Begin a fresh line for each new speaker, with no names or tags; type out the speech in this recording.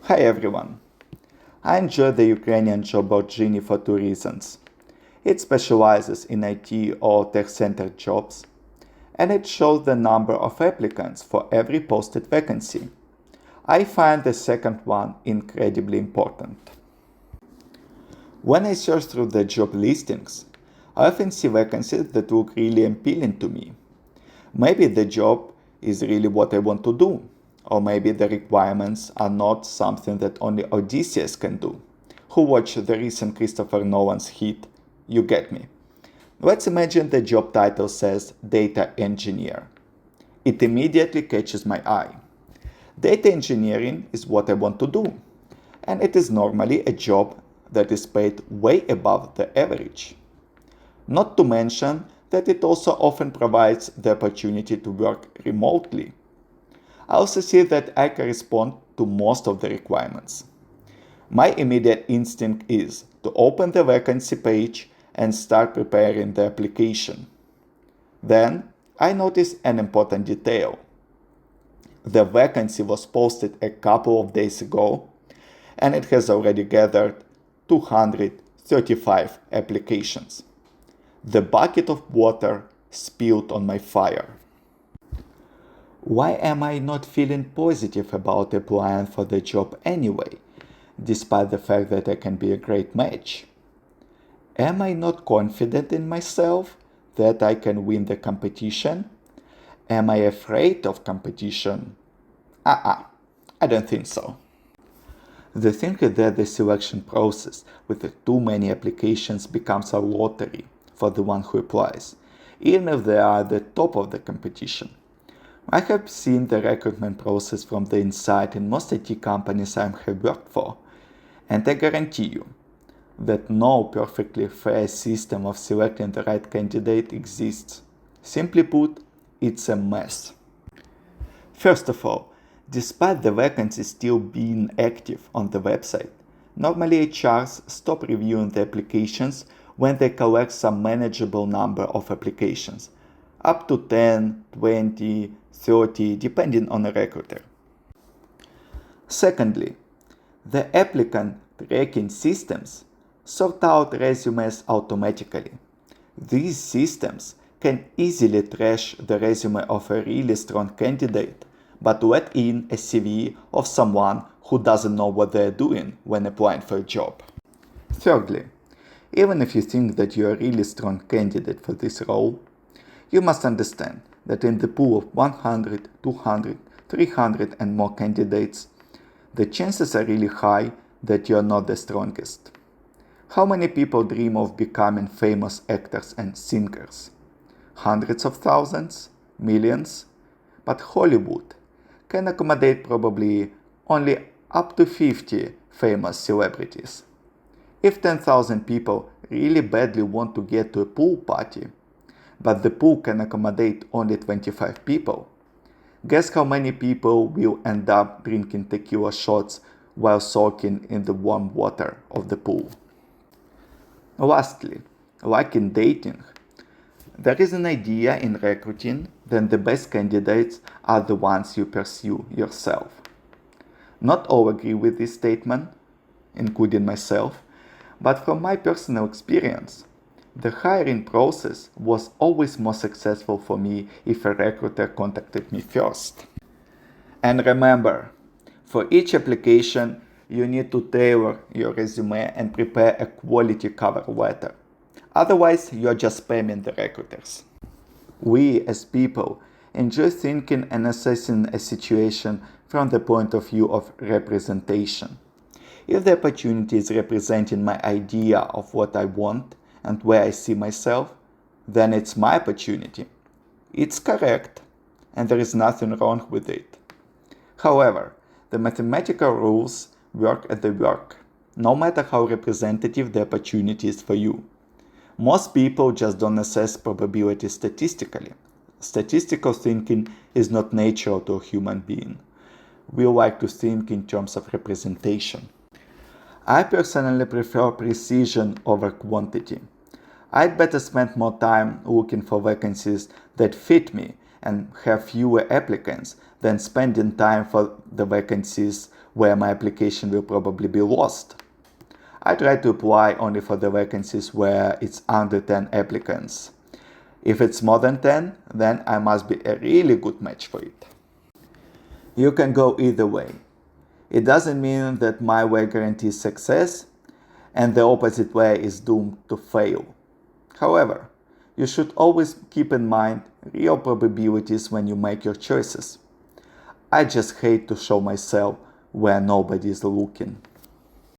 Hi everyone. I enjoy the Ukrainian job board Gini for two reasons. It specializes in IT or tech-centered jobs, and it shows the number of applicants for every posted vacancy. I find the second one incredibly important. When I search through the job listings, I often see vacancies that look really appealing to me. Maybe the job is really what I want to do, or maybe the requirements are not something that only Odysseus can do. Who watched the recent Christopher Nolan's hit You Get Me? Let's imagine the job title says Data Engineer. It immediately catches my eye. Data engineering is what I want to do, and it is normally a job that is paid way above the average. Not to mention that it also often provides the opportunity to work remotely. I also see that I correspond to most of the requirements. My immediate instinct is to open the vacancy page and start preparing the application. Then I notice an important detail. The vacancy was posted a couple of days ago, and it has already gathered 235 applications. The bucket of water spilled on my fire. Why am I not feeling positive about applying for the job anyway, despite the fact that I can be a great match? Am I not confident in myself that I can win the competition? Am I afraid of competition? I don't think so. The thing is that the selection process with too many applications becomes a lottery for the one who applies, even if they are at the top of the competition. I have seen the recruitment process from the inside in most IT companies I have worked for, and I guarantee you that no perfectly fair system of selecting the right candidate exists. Simply put, it's a mess. First of all, despite the vacancy still being active on the website, normally HRs stop reviewing the applications when they collect some manageable number of applications, up to 10, 20, 30, depending on the recruiter. Secondly, the applicant tracking systems sort out resumes automatically. These systems can easily trash the resume of a really strong candidate, but let in a CV of someone who doesn't know what they're doing when applying for a job. Thirdly, even if you think that you're a really strong candidate for this role, you must understand that in the pool of 100, 200, 300 and more candidates, the chances are really high that you're not the strongest. How many people dream of becoming famous actors and singers? Hundreds of thousands? Millions? But Hollywood can accommodate probably only up to 50 famous celebrities. If 10,000 people really badly want to get to a pool party, but the pool can accommodate only 25 people, guess how many people will end up drinking tequila shots while soaking in the warm water of the pool? Lastly, like in dating, there is an idea in recruiting that the best candidates are the ones you pursue yourself. Not all agree with this statement, including myself, but from my personal experience, the hiring process was always more successful for me if a recruiter contacted me first. And remember, for each application, you need to tailor your resume and prepare a quality cover letter. Otherwise, you're just spamming the recruiters. We, as people, enjoy thinking and assessing a situation from the point of view of representation. If the opportunity is representing my idea of what I want and where I see myself, then it's my opportunity. It's correct, and there is nothing wrong with it. However, the mathematical rules work at the work, no matter how representative the opportunity is for you. Most people just don't assess probability statistically. Statistical thinking is not natural to a human being. We like to think in terms of representation. I personally prefer precision over quantity. I'd better spend more time looking for vacancies that fit me and have fewer applicants than spending time for the vacancies where my application will probably be lost. I try to apply only for the vacancies where it's under 10 applicants. If it's more than 10, then I must be a really good match for it. You can go either way. It doesn't mean that my way guarantees success and the opposite way is doomed to fail. However, you should always keep in mind real probabilities when you make your choices. I just hate to show myself where nobody is looking.